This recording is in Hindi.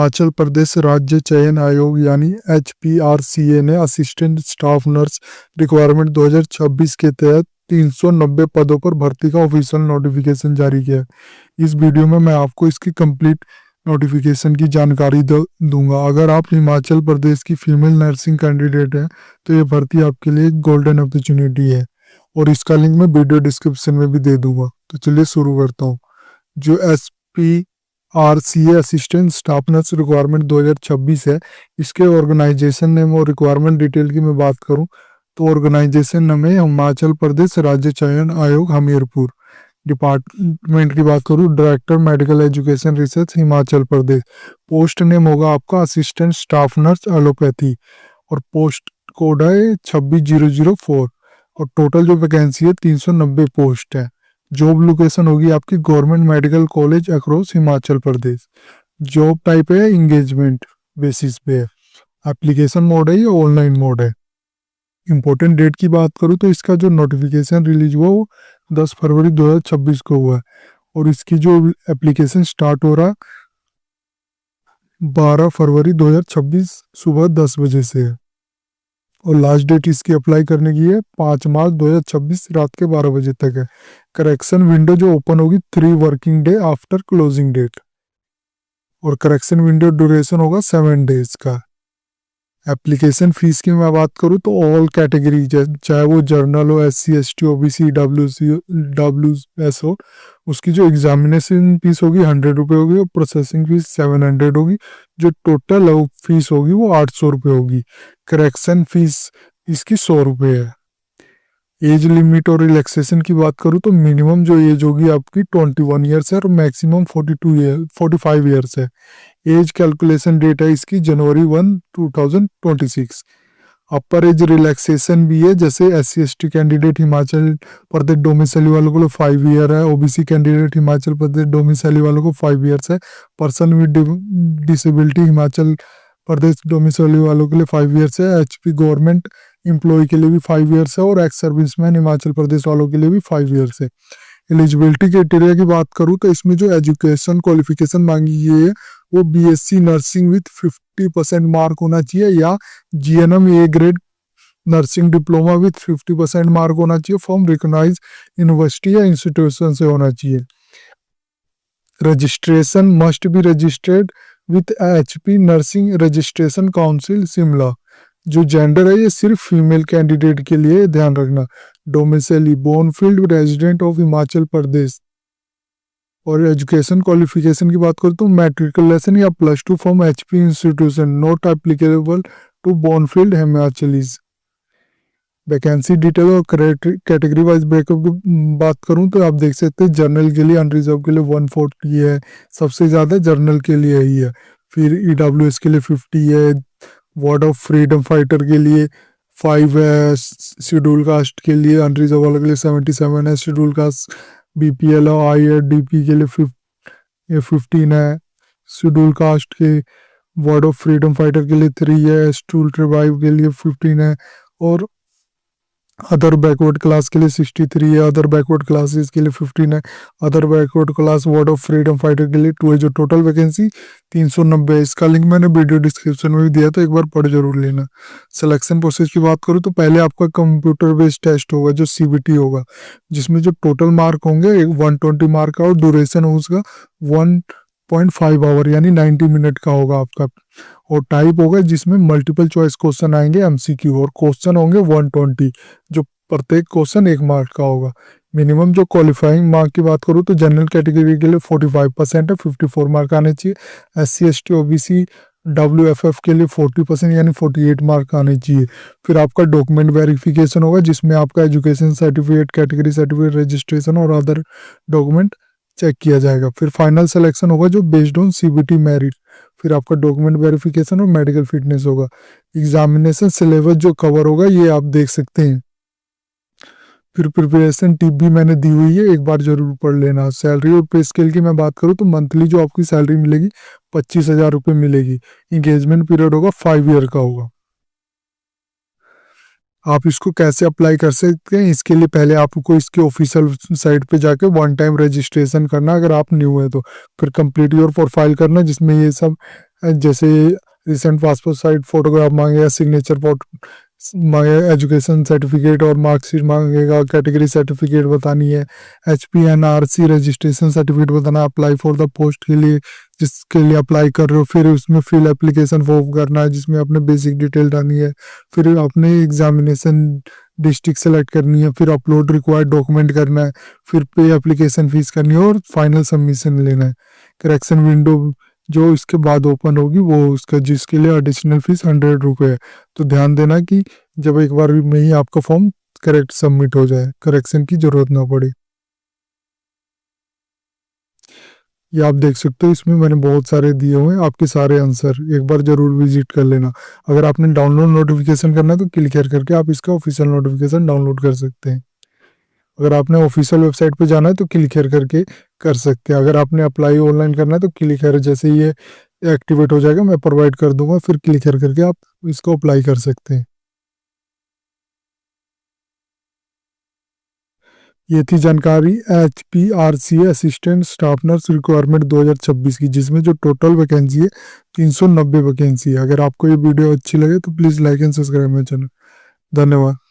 हिमाचल प्रदेश राज्य चयन आयोग यानी HPRCA ने असिस्टेंट स्टाफ नर्स रिक्वायरमेंट 2026 के तहत 390 पदों पर भर्ती का ऑफिशियल नोटिफिकेशन जारी किया है। इस वीडियो में मैं आपको इसकी कंप्लीट नोटिफिकेशन की जानकारी दूंगा। अगर आप हिमाचल प्रदेश की फीमेल नर्सिंग कैंडिडेट हैं तो ये भर्ती आपके लिए एक गोल्डन अपॉर्चुनिटी है और इसका लिंक मैं वीडियो डिस्क्रिप्शन में भी दे दूंगा। तो चलिए शुरू करता हूँ। जो HPRCA assistant staff nurse requirement 2026 है, इसके ऑर्गेनाइजेशन नेम और रिक्वायरमेंट डिटेल की मैं बात करूं तो ऑर्गेनाइजेशन नेम है हिमाचल प्रदेश राज्य चयन आयोग हमीरपुर। डिपार्टमेंट की बात करूं, director medical education research Himachal Pradesh. Post name होगा आपका असिस्टेंट स्टाफ नर्स एलोपैथी और पोस्ट कोड है 26004 और टोटल जो वैकेंसी है 390 पोस्ट है। जॉब लोकेशन होगी आपकी government medical college across Himachal Pradesh. Job type है इंगेजमेंट बेसिस पे है। एप्लीकेशन मोड है या ऑनलाइन मोड है। इंपॉर्टेंट डेट की बात करूँ तो इसका जो नोटिफिकेशन रिलीज हुआ वो 10 फरवरी 2026 को हुआ है और इसकी जो एप्लीकेशन स्टार्ट हो रहा 12 फरवरी 2026 सुबह 10 बजे से है और लास्ट डेट इसकी अप्लाई करने की है 5 मार्च 2026 रात के 12 बजे तक है। करेक्शन विंडो जो ओपन होगी 3 working day after closing date और करेक्शन विंडो ड्यूरेशन होगा 7 डेज का। एप्लीकेशन फीस की मैं बात करूँ तो ऑल कैटेगरी चाहे वो जर्नल हो, SC ST OBC WS हो, उसकी जो एग्जामिनेशन फीस होगी 100 रुपये होगी और प्रोसेसिंग फीस 700 होगी। जो टोटल फीस होगी वो 800 रुपये होगी। करेक्शन फीस इसकी 100 रुपये है। एज लिमिट और रिलैक्सेशन की बात करूँ तो मिनिमम जो एज होगी आपकी 21 ईयर्स है और मैक्सिमम 45 ईयर्स है। एज कैलकुलेशन डेट है इसकी जनवरी 1 2026। अपर एज रिलैक्सेशन भी है, जैसे SC ST candidate Himachal Pradesh डोमिसाइली वालों के लिए 5 ईयर है, OBC कैंडिडेट हिमाचल प्रदेश डोमिसाइली वालों को 5 ईयर्स है, person with disability Himachal Pradesh डोमिसाइली वालों के लिए 5 ईयर्स है, HP गवर्नमेंट एम्प्लॉय के लिए भी 5 ईयर्स है और एक्स सर्विसमैन हिमाचल प्रदेश वालों के लिए भी 5 ईयर्स है। एलिजिबिलिटी क्राइटेरिया की बात करूँ तो इसमें जो एजुकेशन क्वालिफिकेशन मांगी गई है वो BSc नर्सिंग विथ 50% मार्क होना चाहिए या GNM A grade nursing diploma with 50% mark होना चाहिए फ्रॉम रिकॉग्नाइज यूनिवर्सिटी या इंस्टीट्यूशन से होना चाहिए। Registration must be registered with HP nursing registration council Shimla. जो जेंडर है ये सिर्फ फीमेल कैंडिडेट के लिए ध्यान रखना। डोमिसाइली बोर्नफील्ड रेजिडेंट ऑफ हिमाचल प्रदेश। और एजुकेशन क्वालिफिकेशन की बात करूँ तो मैट्रिकुलेशन या +2 from HP institution not applicable to bonafide Himachalis. Vacancy detail और कैटेगरी वाइज ब्रेकअप की बात करूं तो आप देख सकते हैं जर्नल के लिए अनरिजर्व के लिए 140 है, सबसे ज़्यादा जर्नल के लिए ही है। फिर EWS के लिए 50 है, वर्ड ऑफ फ्रीडम फाइटर के लिए 5 है, शेड्यूल कास्ट के लिए अनरिजर्व वालों के लिए 77 है, शेड्यूल कास्ट BPL और IRDP के लिए 15 है, शेड्यूल कास्ट के वर्ड ऑफ फ्रीडम फाइटर के लिए 3 है, स्टूल ट्रिबाइव के लिए 15 है और अदर बैकवर्ड क्लास के लिए 63 है, अदर बैकवर्ड क्लासेस के लिए 15 है, other backward class word of freedom fighter के लिए 2 है। जो टोटल वैकेंसी 390 है। इसका लिंक मैंने वीडियो डिस्क्रिप्शन में भी दिया तो एक बार पढ़ जरूर लेना। सिलेक्शन प्रोसेस की बात करूँ तो पहले आपका कंप्यूटर बेस्ड टेस्ट होगा जो CBT होगा, जिसमें जो टोटल मार्क होंगे 120 मार्क का और ड्यूरेशन होगा उसका 1.5 आवर यानी 90 मिनट का होगा आपका। और टाइप होगा जिसमें मल्टीपल चॉइस क्वेश्चन आएंगे MCQ और क्वेश्चन होंगे 120, जो प्रत्येक क्वेश्चन 1 मार्क का होगा। मिनिमम जो क्वालिफाइंग मार्क की बात करूँ तो जनरल कैटेगरी के लिए 45% है, 54 मार्क आने चाहिए। SC ST OBC WFF के लिए 40% यानी 48 मार्क आने चाहिए। फिर आपका डॉक्यूमेंट वेरिफिकेशन होगा जिसमें आपका education certificate, category certificate, registration और अदर डॉक्यूमेंट चेक किया जाएगा। फिर फाइनल सिलेक्शन होगा जो बेस्ड ऑन CBT मेरिट। फिर आपका डॉक्यूमेंट वेरिफिकेशन और मेडिकल फिटनेस होगा। एग्जामिनेशन सिलेबस जो कवर होगा ये आप देख सकते हैं। फिर प्रिपरेशन टिप भी मैंने दी हुई है, एक बार जरूर पढ़ लेना। सैलरी और पे स्केल की मैं बात करूँ तो मंथली जो आपकी सैलरी मिलेगी 25,000 रुपये मिलेगी। इंगेजमेंट पीरियड होगा 5 ईयर का होगा। आप इसको कैसे अप्लाई कर सकते हैं, इसके लिए पहले आपको इसके ऑफिशियल साइट पे जाके 1 टाइम रजिस्ट्रेशन करना अगर आप न्यू है तो। फिर कंप्लीट योर प्रोफाइल करना जिसमें ये सब जैसे रिसेंट पासपोर्ट साइज फोटोग्राफ मांगेगा, सिग्नेचर मांगेगा, एजुकेशन सर्टिफिकेट और मार्कशीट मांगेगा, कैटेगरी सर्टिफिकेट बतानी है, HPNRC रजिस्ट्रेशन सर्टिफिकेट बताना, अप्लाई फॉर द पोस्ट के लिए जिसके लिए अप्लाई कर रहे हो, फिर उसमें फिल एप्लीकेशन फॉर्म करना है जिसमें अपने बेसिक डिटेल डालनी है, फिर अपने एग्जामिनेशन डिस्ट्रिक्ट सेलेक्ट करनी है, फिर अपलोड रिक्वायर्ड डॉक्यूमेंट करना है, फिर पे एप्लीकेशन फीस करनी है और फाइनल सबमिशन लेना है। करेक्शन विंडो जो इसके बाद ओपन होगी वो उसका जिसके लिए एडिशनल फीस 100 रुपये है। तो ध्यान देना कि जब एक बार में ही आपका फॉर्म करेक्ट सबमिट हो जाए, करेक्शन की जरूरत ना पड़े। ये आप देख सकते हो, इसमें मैंने बहुत सारे दिए हुए हैं आपके सारे आंसर, एक बार जरूर विजिट कर लेना। अगर आपने डाउनलोड नोटिफिकेशन करना है तो क्लिक करके आप इसका ऑफिशियल नोटिफिकेशन डाउनलोड कर सकते हैं। अगर आपने ऑफिशियल वेबसाइट पे जाना है तो क्लिक करके कर सकते हैं। अगर आपने अप्लाई ऑनलाइन करना है तो क्लिक जैसे ये एक्टिवेट हो जाएगा मैं प्रोवाइड कर दूंगा, फिर क्लिक करके आप इसको अप्लाई कर सकते हैं। ये थी जानकारी HPRC assistant staff nurse requirement 2026 की, जिसमें जो टोटल वैकेंसी है 390 वैकेंसी है। अगर आपको ये वीडियो अच्छी लगे तो प्लीज़ लाइक एंड सब्सक्राइब मेरे चैनल। धन्यवाद।